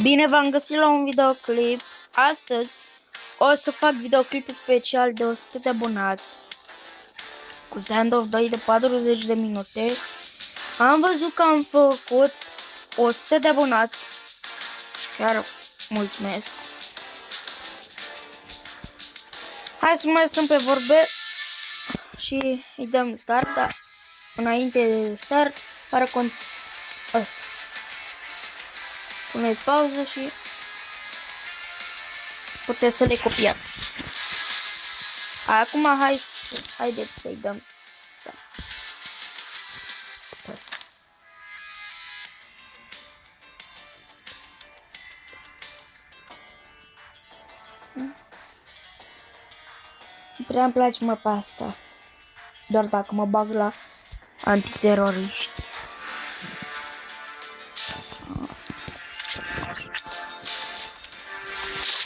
Bine v-am găsit la un videoclip. Astăzi o să fac videoclip special de 100 de abonați cu standoff 2 de 40 de minute. Am văzut că am făcut 100 de abonați și chiar mulțumesc. Hai să mai stăm pe vorbe și îi dăm start, dar înainte de start pare puneți pauză și puteți să le copiați. Acum haideți să-i dăm start. Prea îmi place mă pe asta. Doar dacă mă bag la antiteroriști.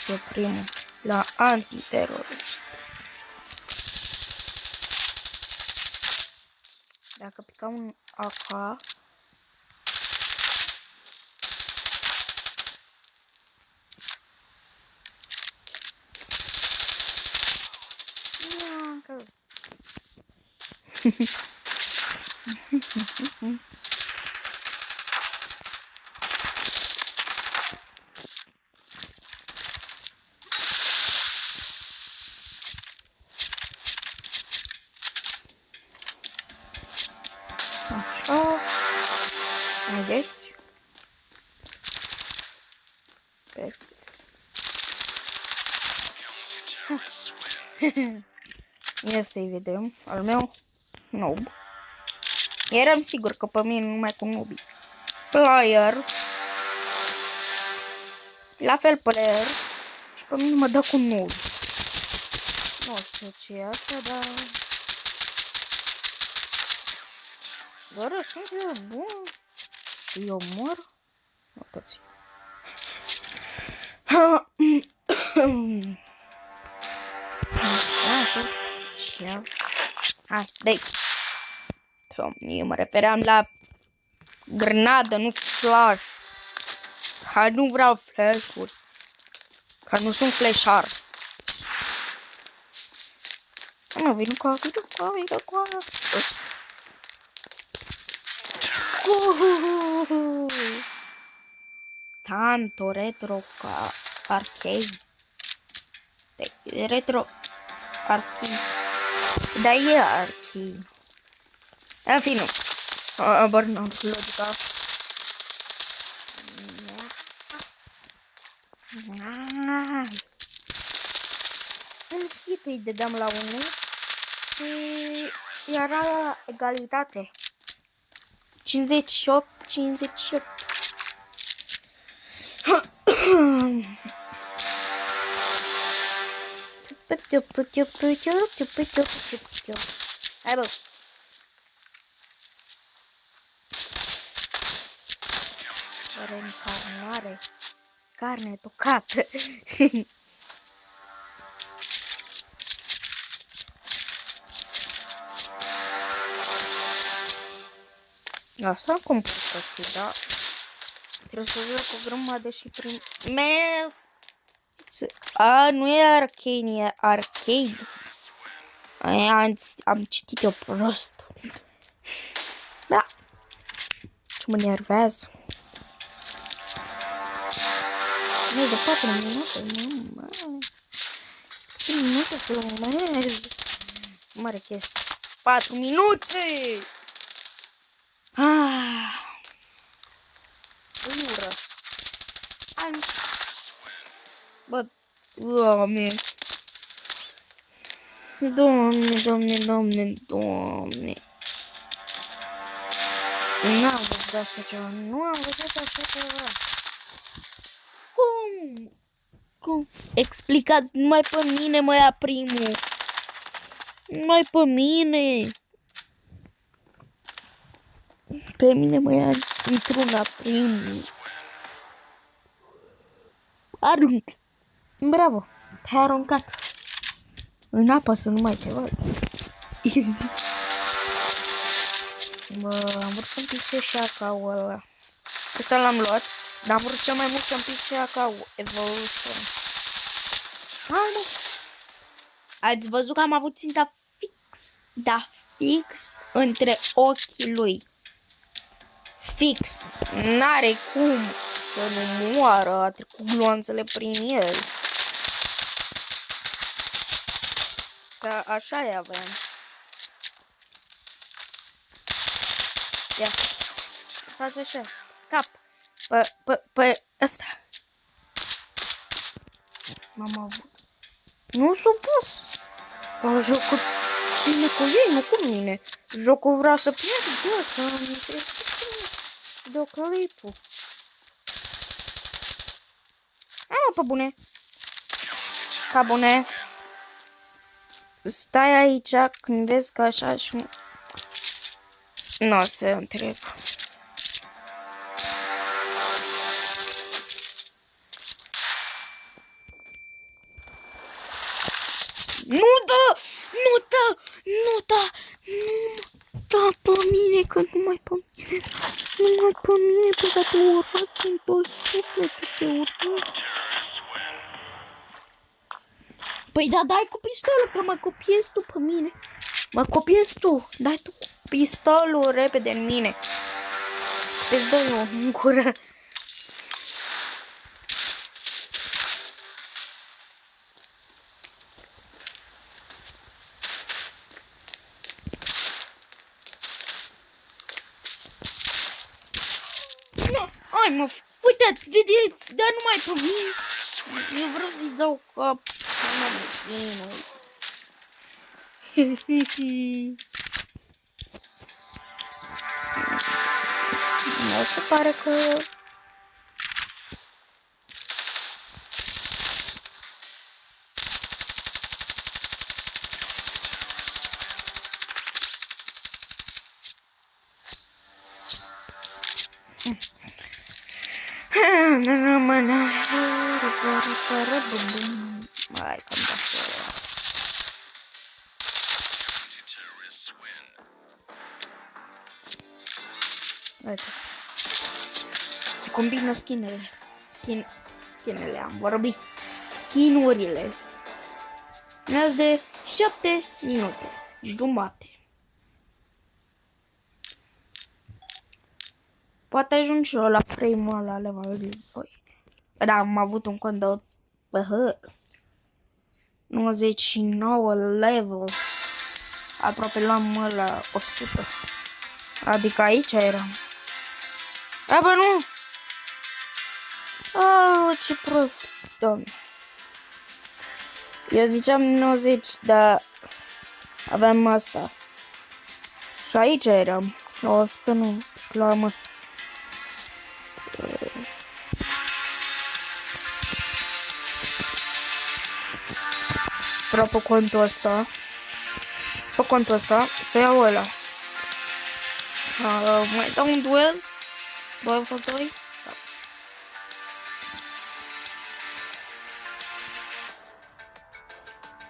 Să primul la antiteroriști. Dacă pica un AK, așa, vedeți? Ia să-i vedem. Al meu, noob. Eram sigur că pe mine numai cu noobii. Player. La fel player. Și pe mine mă dă cu noob. Nu știu ce e asta, dar... Doar sunt eu bun. Și eu mor. Uitați. Așa. Știam. Hai, dai. Eu mă refeream la grenadă, nu flash. Hai, nu vreau flash-uri. Că nu sunt flashar. Nu, vin cu tanto retro ca arcade. Retro arcade. Da, e arcade. În fine. Bar n-am logica. În sfârșit îi dădeam la 1 și era la egalitate. 58. Hai bă. Reîncarnare. Carne tocată. Asta cum poți, da? Trebuie să joc o grămadă și primesc. Nu e arcane, e arcade. Am citit eu prost. Da. Ce mă nervează. Nu, de 4 minute, mă. 5 minute să urmez. Mare chestie. 4 minute! Ură. Bă, Doamne. Doamne. N-am văzut așa ceva. Cum? Explicați, numai pe mine mă ia primul. Numai pe mine. Pe mine mă ia într-una primul. Arunc. Bravo. Te-ai aruncat. În apă să nu mai te văd. Bă, am vrut să-mi pice și AK-ul ăla. Ăsta l-am luat. Dar am vrut cel mai mult să-mi pice ca Evolution. Ați văzut că am avut ținta fix, da, fix între ochii lui. Fix. N-are cum să nu moară, a trecut gloanțele prin el. Dar așa-i aveam. Ia. Faci așa. Cap. Pe ăsta. M-am avut. Nu s-a pus. Dar jocul ține cu ei, nu cu mine. Jocul vrea să pierd, să-mi se videoclipul. Pe bune. Ca bune. Stai aici când vezi că așa și... Nu o să întreb. Nu da! Nu da! Nu da! Nu da pe mine, că nu mai pe mine. Nu mai pe mine, pe că te urăsc în tot sufletul, te urăsc. Păi da, dai cu pistolul, că mă copiezi tu pe mine. Mă copiezi tu. Dai tu cu pistolul repede în mine. Te-ți dau eu în gură. Hai mă, uitați, vedeți, dar numai pe mine. Eu vreau să-i dau cap. Nu se pare că... Hai, cam de așa. Uite. Se combină skinele. Skinele, am vorbit. Skinurile. Ne-ați de 7 minute. Jumate. Poate ajung și eu la frame-ul ăla level 2. Da, am avut un cont de PH. 99 level. Aproape luam la 100. Adică aici eram. Bă, nu! Ce prost, domn. Eu ziceam 90, dar aveam asta. Și aici eram. La 100 nu. Și luam asta. Vreau pe contul ăsta. Pe contul ăsta să iau ăla. Mai dau un duel. 2 cu 2.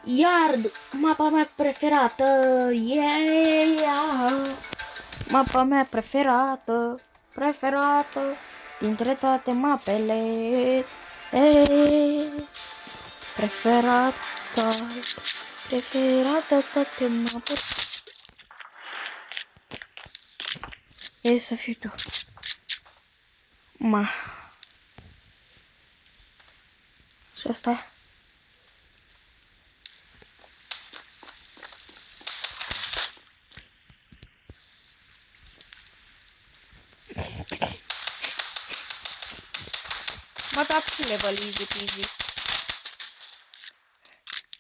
Yard, mapa mea preferată. Yeah! Mapa mea preferată. Dintre toate mapele. Preferată toate mapele. E să fiu tu. Și asta. Mă dat și level easy peasy.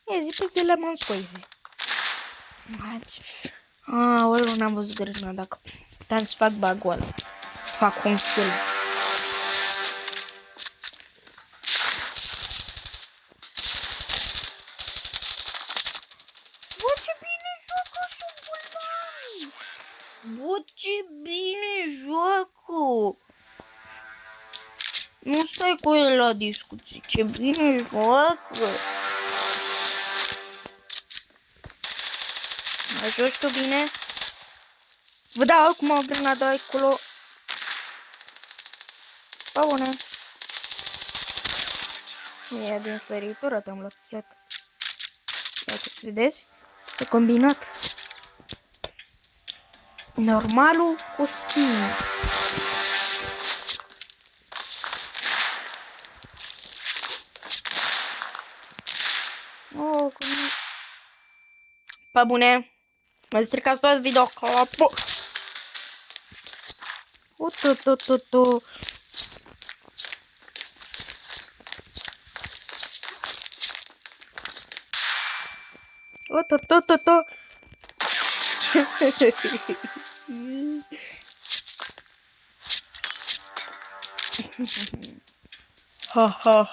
E zi pe zile mă scoive. Ăla n-am văzut grădina dacă puteam să fac bug-ul ăla. Să fac un kill. Bă, ce bine joacă șobolanii! Bă, ce bine joacă! Nu stai cu el la discuții, ce bine joacă! Mai joci tu bine? Vă dau acum o grenadă acolo. Pa bune! E din săritură te-am luat. Iată. Iată, să vedeți? E combinat. Normalul cu skin. Oh, cum... Pe bune. Mă stricați tot videoclipul. Utu. Utu.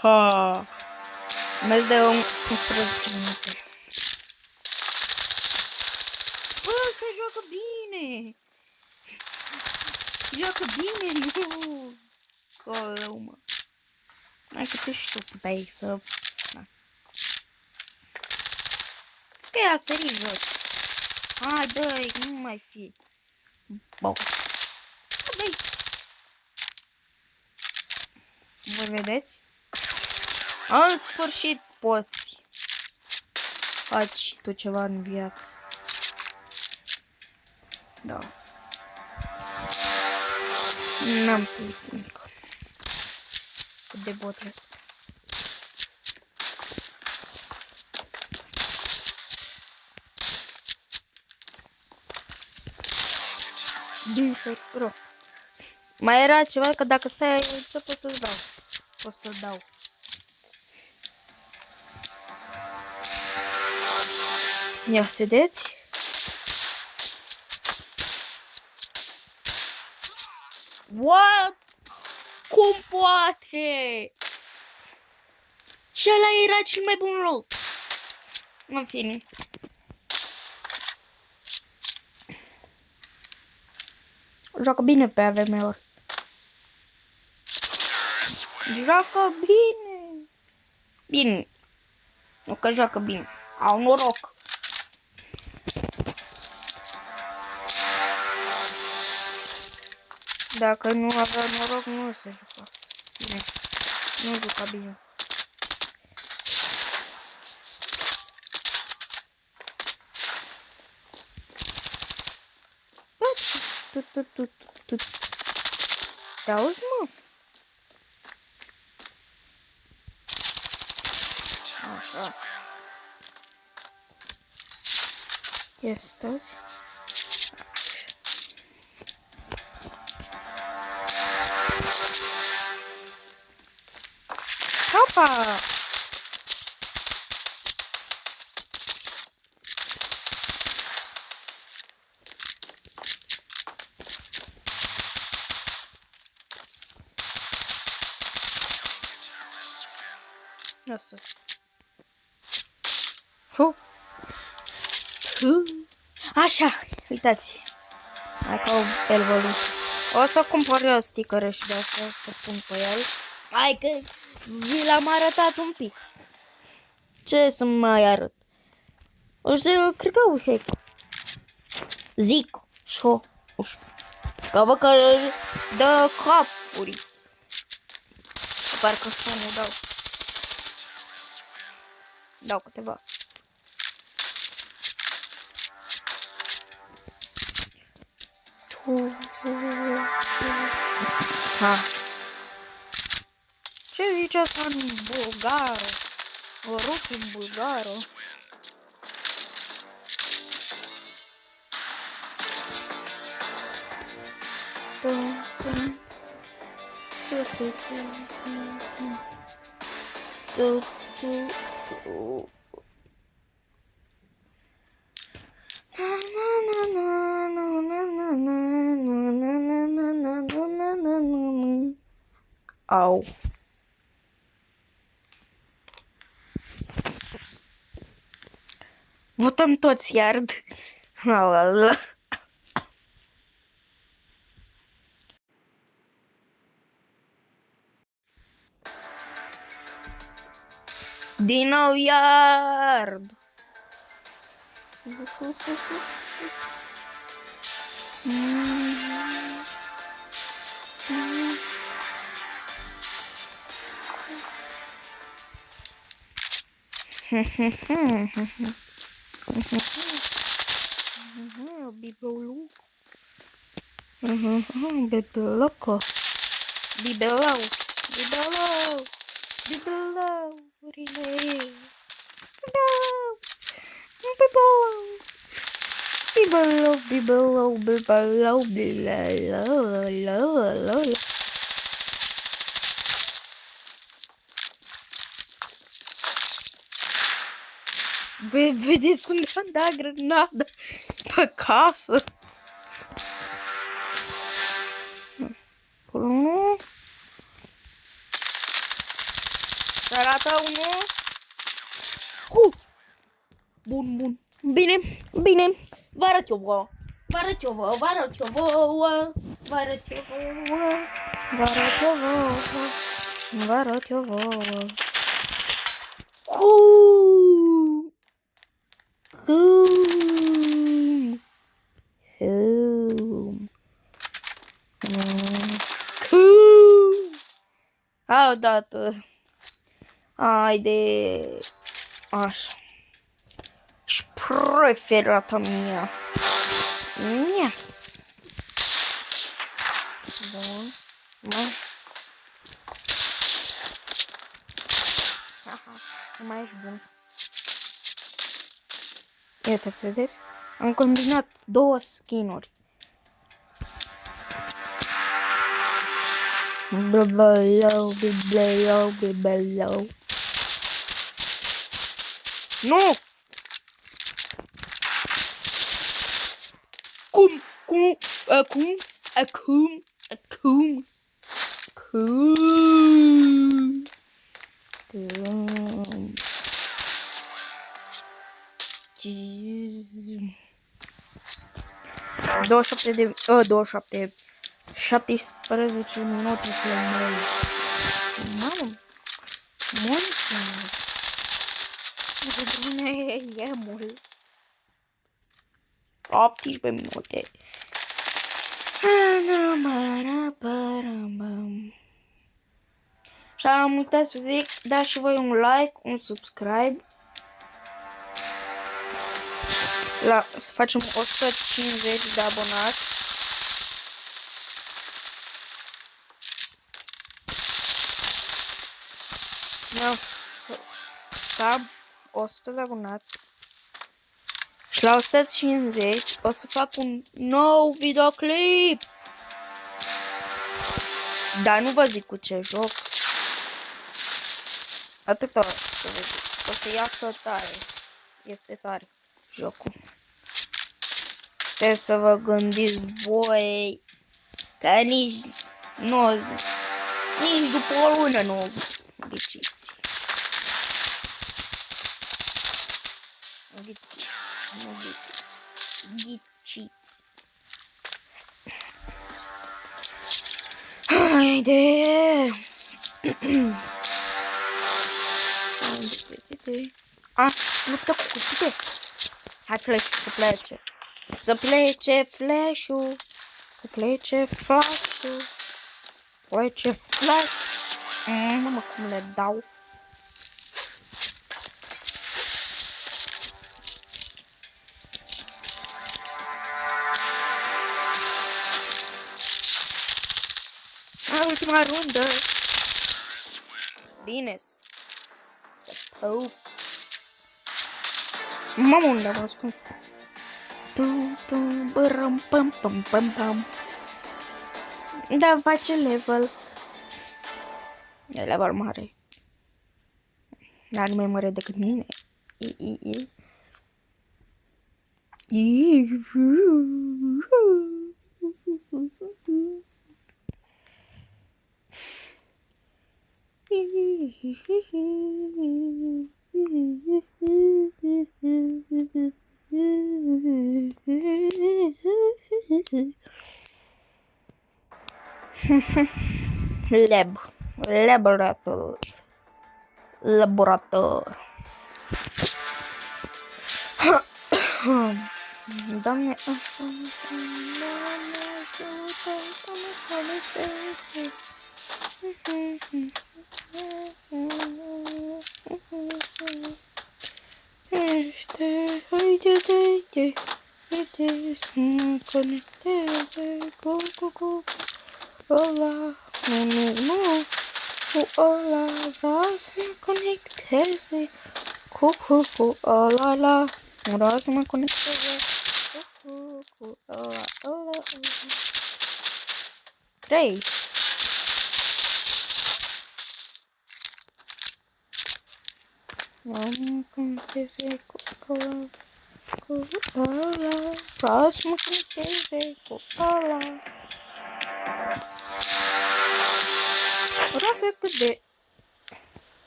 Ha. Mes de 11 minute. Bă, se joacă bine! Joacă bine, nu! Coleu, mă. Hai că te știu, puteai să... Da. Că i-a sărit jos. Hai, dă-i, nu mai fi. Bă. Dă-i. Vă vedeți? În sfârșit poți. Faci tu ceva în viață. Da. N-am să zic nimic. Cât de bot este. Din săritură. Mai era ceva că dacă stai aici pot să-ți dau. O să dau. Ia să vedeți. What? Cum poate? Și ăla era cel mai bun loc. În fine. Joacă bine pe AVM-uri. Joacă bine. Bine. Nu că joacă bine. Au noroc. Dacă nu avea noroc, nu se juca bine. Nu juca bine. Te auzi, mă? Așa. Ia stați. Opa! Asta. Așa, uitați. Dacă au elvălut. O să cumpăr eu stickere și de asta să pun pe el. Hai că vi l-am arătat un pic. Ce să mai arăt? O să cred că ușe. Zic. Șo. Ușa. Că văd că dă capuri. Parcă să nu dau. Dau câteva. Ha. Ce zice asta în bulgară? O rus în bulgară? Au. Votăm toți iard. Din nou iard. Bibelou. Bibelou. Bibelou. Bibelou. Bibelou. Bibelou. Bibelou. Bibelou. Bibelou. Bibelou. Vedeți unde am dat grenada pe casă. Unu. Se arată unul. Bun, bun. Bine, bine. Vă arăt eu vouă. Vă arăt eu vouă. Vă arăt eu vouă. Vă arăt eu vouă. Vă arăt eu vouă. Vă arăt eu vouă. A, odată. Haide. Așa. Și preferata mea. Mia. Bun. Mai. Aha. Mai ești bun. Iată, vedeți? Am combinat două skin-uri. Bibelou, bibelou, bibelou. Nu! Acum. Jeez. 17 minute filmez. Mamă, mulțumesc. E mult. 18 minute. Și am uitat să zic, dați și voi un like, un subscribe. Să facem 150 de abonați. Ca 100 de abonați. Și la 150 o să fac un nou videoclip. Dar nu vă zic cu ce joc. Atât o să vă zic. O să iasă tare. Este tare jocul. Trebuie să vă gândiți voi. Că nici după o lună nu ghiciți. Ghiciți. Haide. Luptă cu cuțite. Hai flash să plece. Să plece flash-ul. Să plece flash-ul. Să plece flash. Mamă, cum le dau. Ultima rundă. Bine. Mamă, unde am ascuns? Da, face level. E level mare. Dar nu mai mare decât mine. Laborator. Doamne, Uite să mă conecteze cu ăla. Nu, cu ăla vreau să mă conecteze cu ăla. Vreau să mă conecteze cu ăla. 3. Vreau să mă conecteze cu ăla. Vreau să mă conecteze cu ăla. Vreau să cât de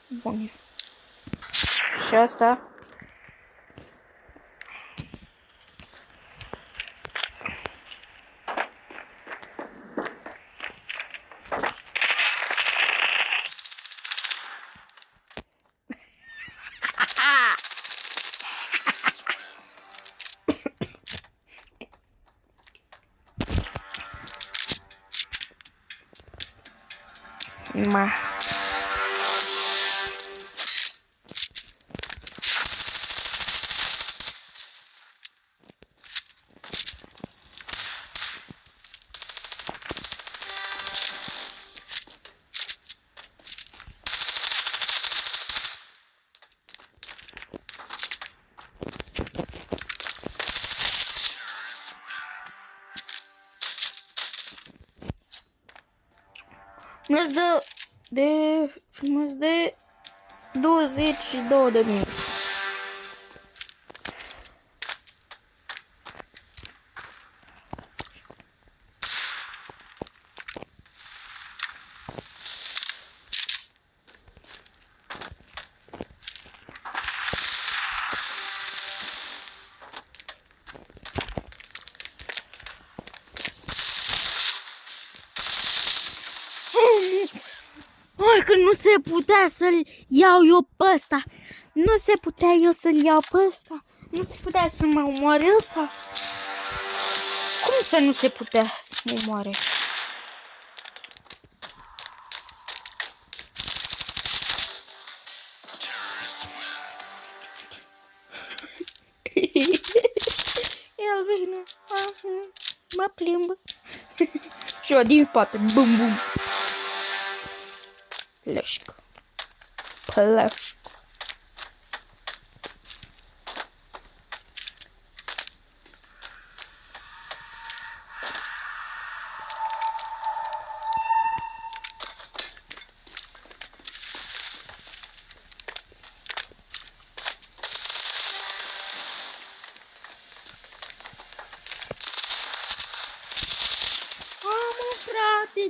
bun e. Și asta. Ma. Frumos de 22 de minute. Că nu se putea să-l iau eu pe ăsta. Nu se putea eu să-l iau pe ăsta. Nu se putea să mă omoare ăsta. Cum să nu se putea să mă omoare? El vine, mă plimbă. Și eu din spate, bum bum. Pleșcă. Pleșcă.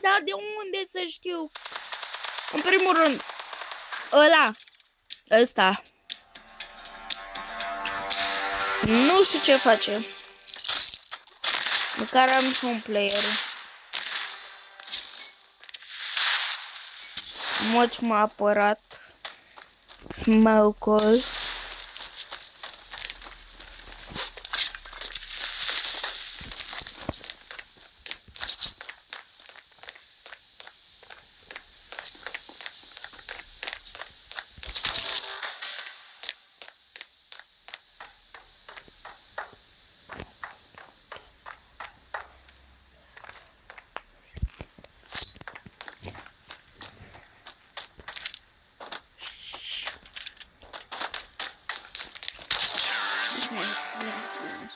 Dar de unde să știu? În primul rând, ăsta. Nu știu ce face. Măcar am și un player. Moci m-a apărat. Smoke-ul.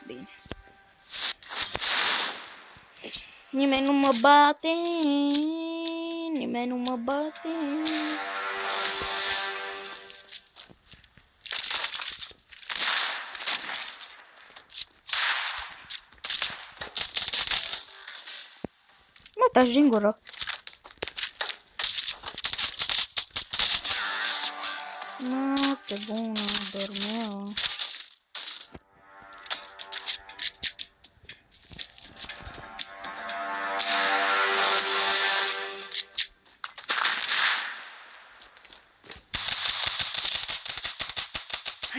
Bine. Nimeni nu mă bate. Nimeni nu mă bate. Mă, taci din gură. Noapte bună, dormeau.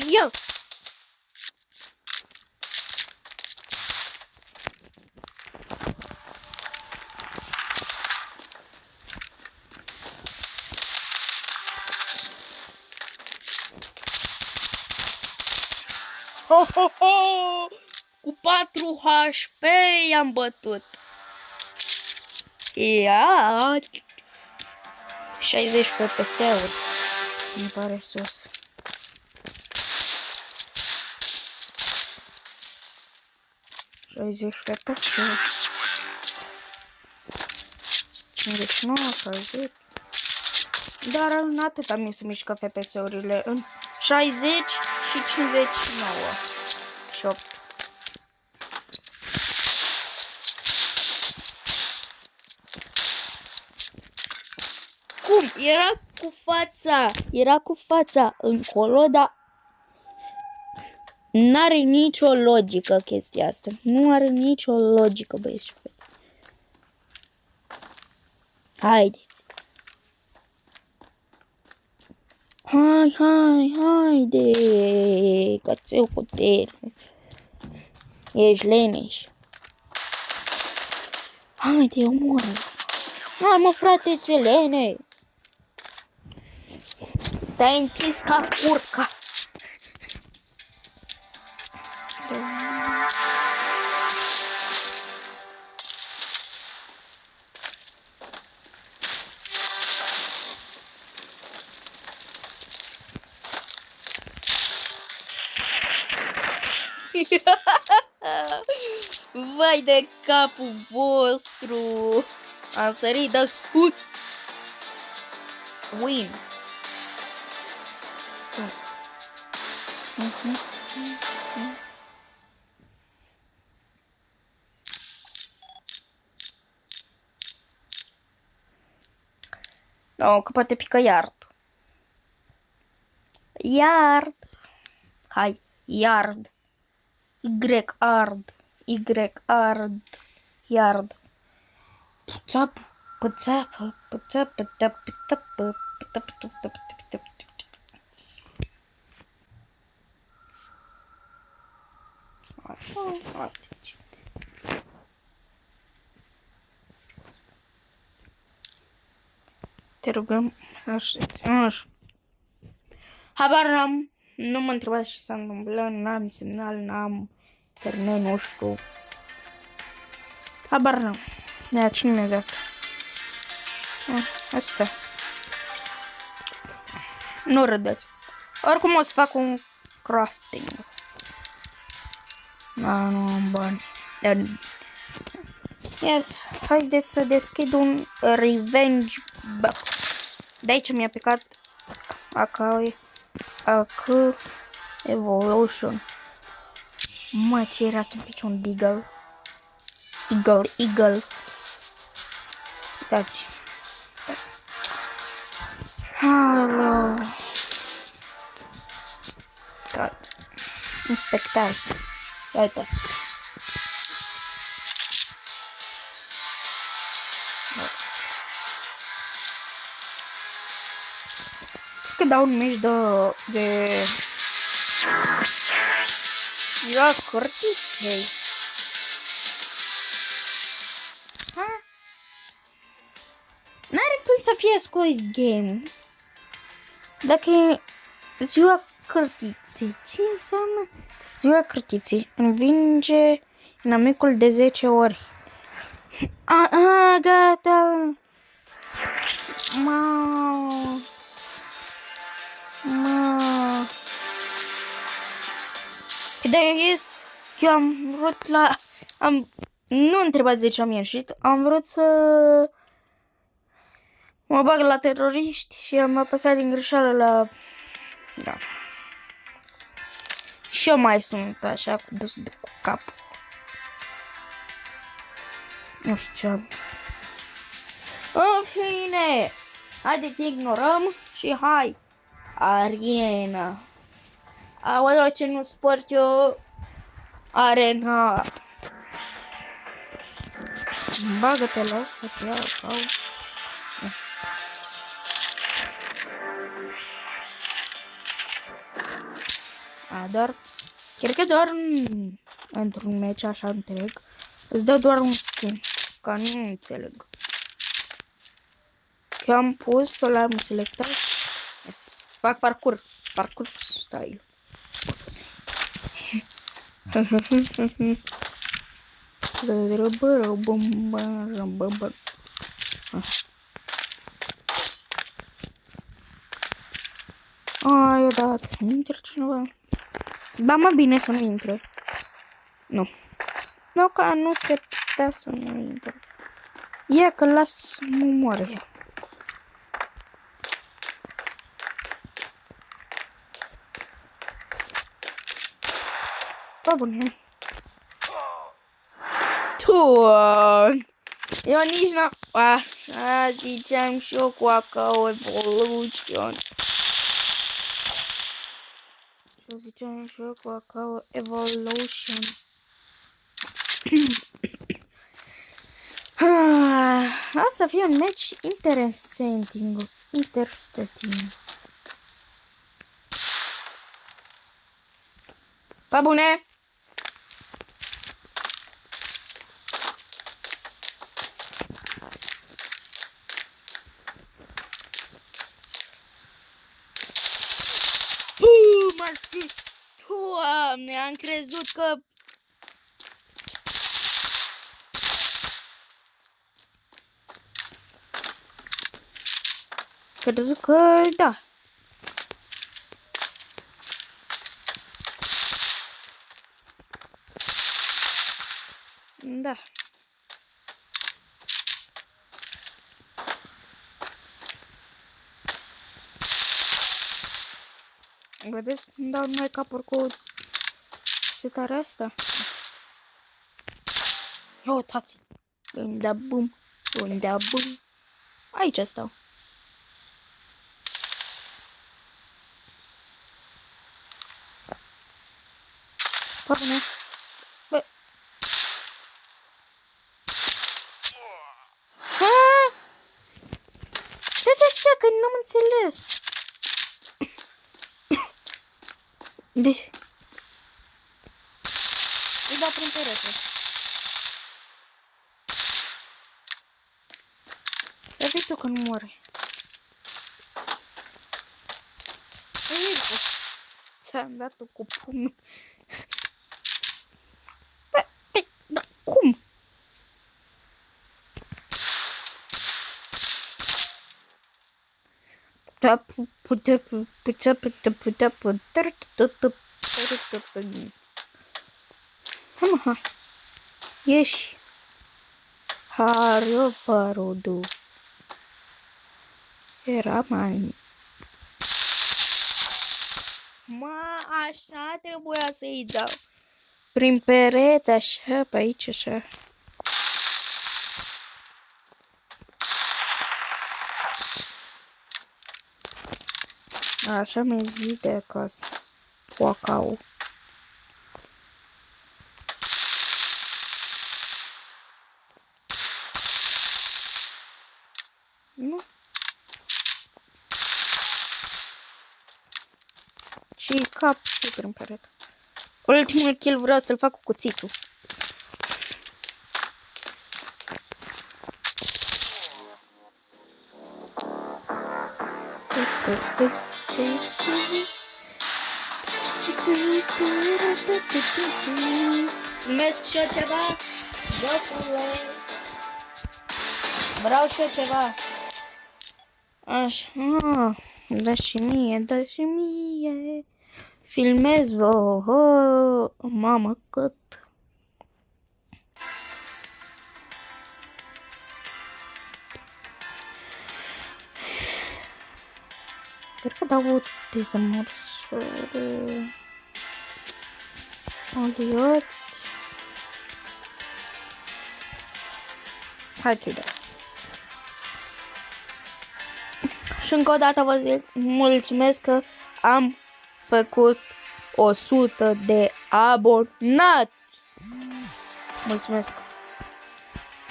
Yo! Ho, ho, ho! Cu 4 HP i-am bătut. Ia! 60 FPS-uri. Mi pare sus. FPS. 59, 60. Dar în atâta mi se mișcă FPS-urile. În 60 și 59. Și 8. Cum? Era cu fața încolo, dar n-are nicio logică chestia asta. Nu are nicio logică, băieți și fete. Haide. Haide. Cățeu cu tine. Ești leneș. Haide, omoră. Hai mă, frate, ce lene. Te-ai închis ca curca. Vai de capul vostru. Am sărit de sus. Win. No, că poate pică yard. Yard. Hai, yard. Y-ard. Y-ard. Yard. Puțap. Puțap. Puțap. Puțap. Te rugăm, așa. Habar n-am. Nu mă întrebați ce s-a întâmplat, n-am semnal, n-am internet, nu știu. Habar n-am. Ne-a cine mi-a dat. Asta. Nu râdeți. Oricum o să fac un crafting. Da, nu am bani. Yes, haideți să deschid un revenge box. De aici mi-a picat AK Evolution. Mă, ce era să pice un Deagle. Eagle. Uitați. Alo. Inspectați. Uitați. Că dau un meci de ziua cortiței. N-are cum să fie Squid Game. Dacă e ziua cortiței, ce înseamnă ziua cortiței? Învinge inamicul de 10 ori. Gata. Dar eu am vrut nu întrebați de ce am ieșit, am vrut să mă bag la teroriști și am apăsat din greșeală la... Da. Și eu mai sunt așa cu dus de cu capul. Nu știu ce am. În fine, haideți ignorăm și hai. Arena. Aoleu, ce nu sport eu. Arena. Bagă-te la asta și ia sau. Dar cred că doar într-un meci așa întreg îți dă doar un skin. Că nu înțeleg. Că am pus să l-am selectat. Yes. Fac parcurs style. Ai, odată. Intră cineva? Da, mă, bine să nu intre. Nu. Nu, că nu se putea să nu intre. Ia că las mă moare ea. Pa bune. Tu, eu nici n-am... Așa ziceam și eu cu Acao Evolution. Așa ziceam și eu cu Acao Evolution. O să fie un match interesting. Pa bune! Doamne, am crezut că... Crezut că... da. Da. Vedeți cum dau mai capuri cu setarea asta? Ia uitați! Unde bum, unde bum. Aici stau. Pune. Bă. Știți așa că n-am înțeles. Deci. Îi dau prin perete. Dar vezi tu că nu moare. Ți-am dat-o cu pumnul. Dar cum? Ieși. Hario Parodu. Era mai... Mă, așa trebuia să-i dau. Prin perete, așa, pe aici, așa. Așa mi-e zi de acasă. Cu Acao. Nu? Și cap și prin perete. Ultimul kill vreau să-l fac cu cuțitul. Primesc și eu ceva? Jocule. Vreau și eu ceva. Așa. Da și mie, da și mie. Filmez, mamă, cât. Cred că dau o dezamărsare. Alioți. Hai că-i dau. Și încă o dată vă zic, mulțumesc că am făcut 100 de abonați. Mulțumesc.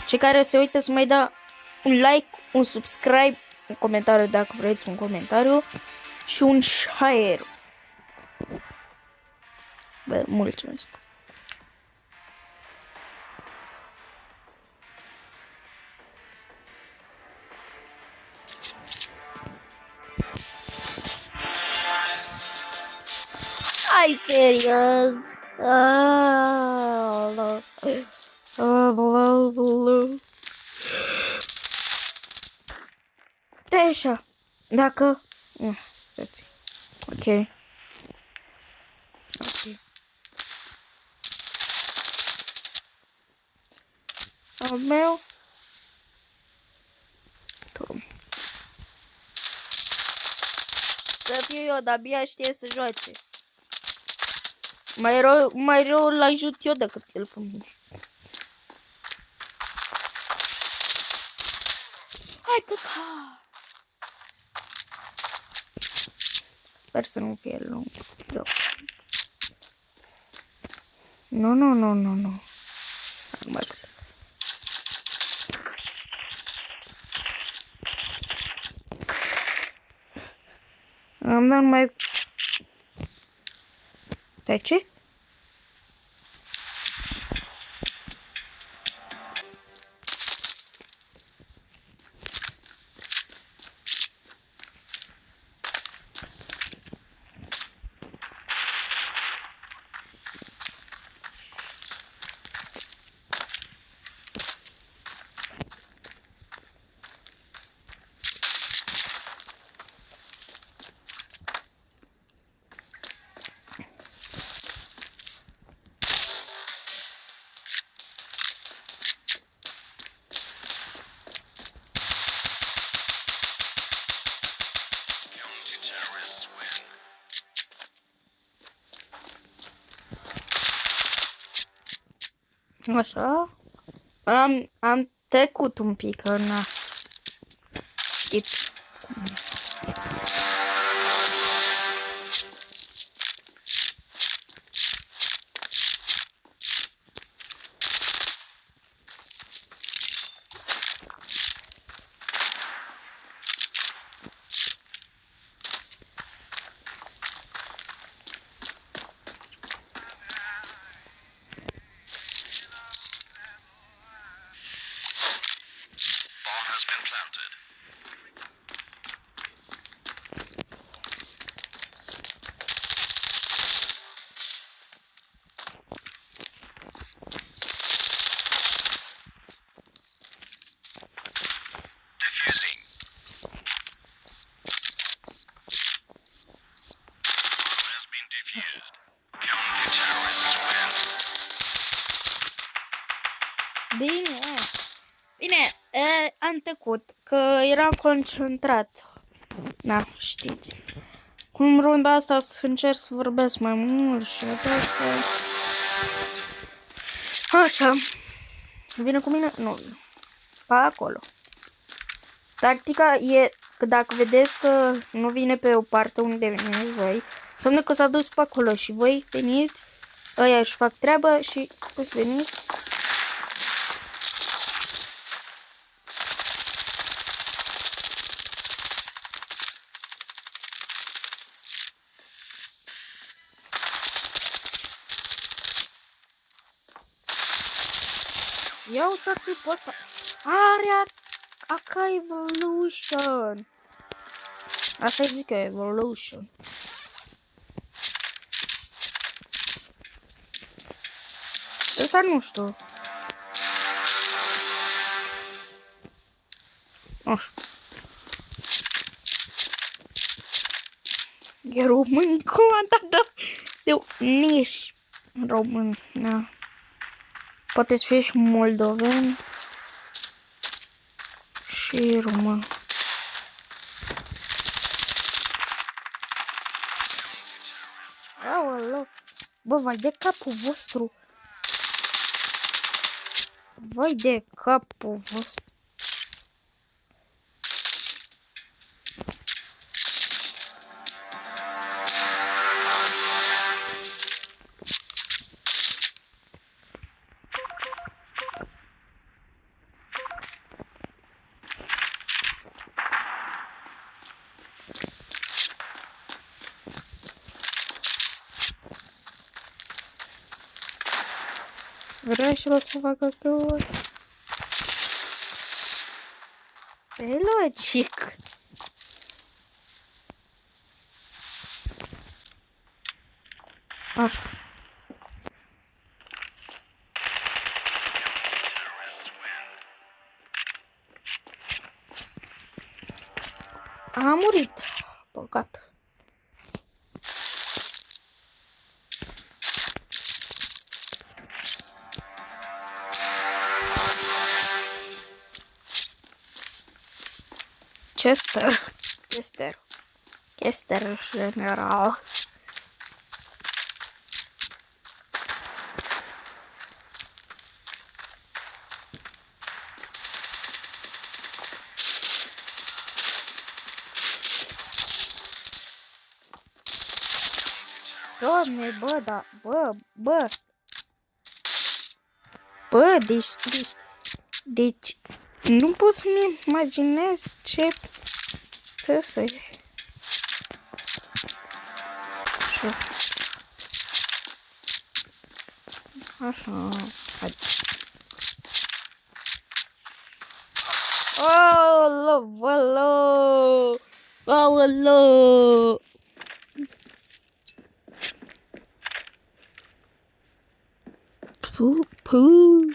Cei care se uită să mai dea un like, un subscribe, un comentariu dacă vreți un comentariu și un share. Bă, mulțumesc. Hai, serios. Da, așa. Dacă... Stați. Ok. Ok. Al meu... Tom. Să fiu eu, dar abia știe să joace. Mai rău l-ajut eu decât el pe mine. Hai că ca! Sper să nu fie lung. Nu. Acum atât. Am dat mai... Stai, ce? Așa. Am trecut un pic în... Știți cum e. Bine, am trecut, că eram concentrat. Da, știți. Cum runda asta să încerc să vorbesc mai mult și asta. Așa. Vine cu mine? Nu. Pe acolo. Tactica e că dacă vedeți că nu vine pe o parte unde veniți voi, înseamnă că s-a dus pe acolo și voi veniți, ăia își fac treaba și veniți. Ia uitați-l pe ăsta. Are Aka Evolution. Așa zic eu, Evolution. Ăsta nu știu. Nu știu. E român, cum a dat de nici român, da. Poate să fie și moldoven și român. Aoleu. Bă, vai de capul vostru. Vai de capul vostru. Vrea și el să facă căuri. E logic. Așa. A murit. Păcat. Chester general. Doamne, bă, da, bă. Bă, deci, nu pot să-mi imaginez ce să Așa. Aoleu. Puh.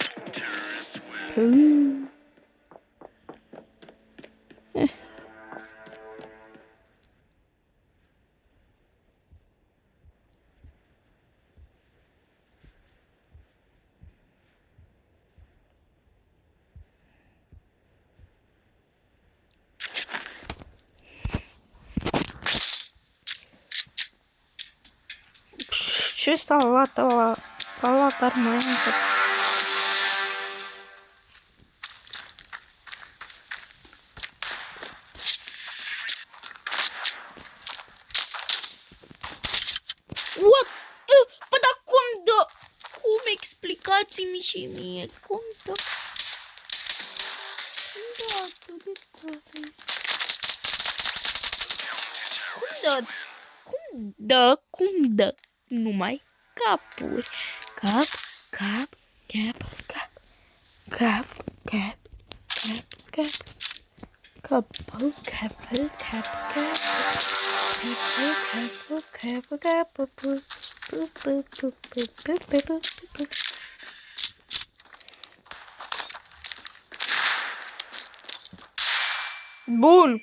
Ce s-a luat ăla? A luat armamentul. What? Bă, dar cum dă? Cum explicați-mi și mie? Cum dă? Cum dă? Numai capuri. Cap. Bun.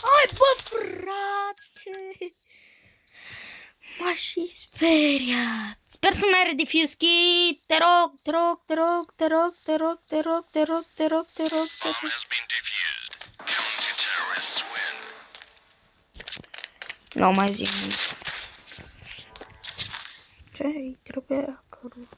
Hai, bă, frate! M-a și speriat. Sper să n-ai redifuse kit. Te rog. Nu mai zic nimic. Ce-i trebuie acolo?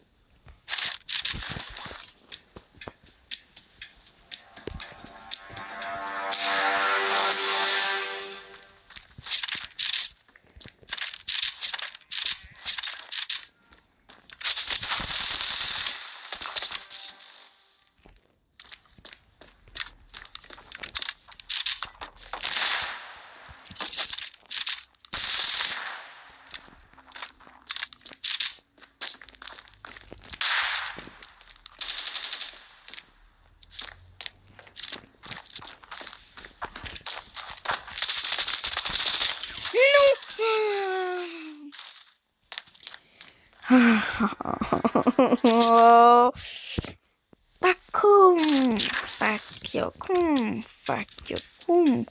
Dar cum fac eu? Cum?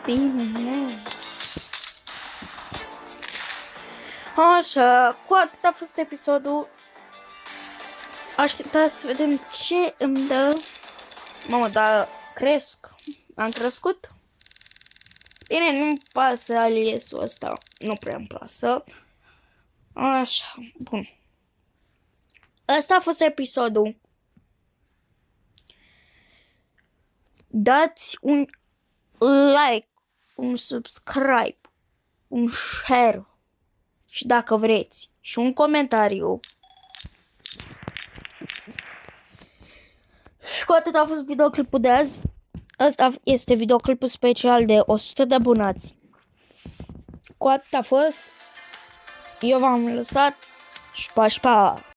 Bine. Așa, cu atât a fost episodul. Așteptați să vedem ce îmi dă. Mamă, dar cresc. Am crescut. Bine, nu-mi pasă aliesul ăsta. Nu prea îmi pasă. Așa, bun. Ăsta a fost episodul. Dați un like, un subscribe, un share și dacă vreți și un comentariu. Și cu atât a fost videoclipul de azi. Ăsta este videoclipul special de 100 de abonați. Cu atât a fost. Eu v-am lăsat și pa, și pa!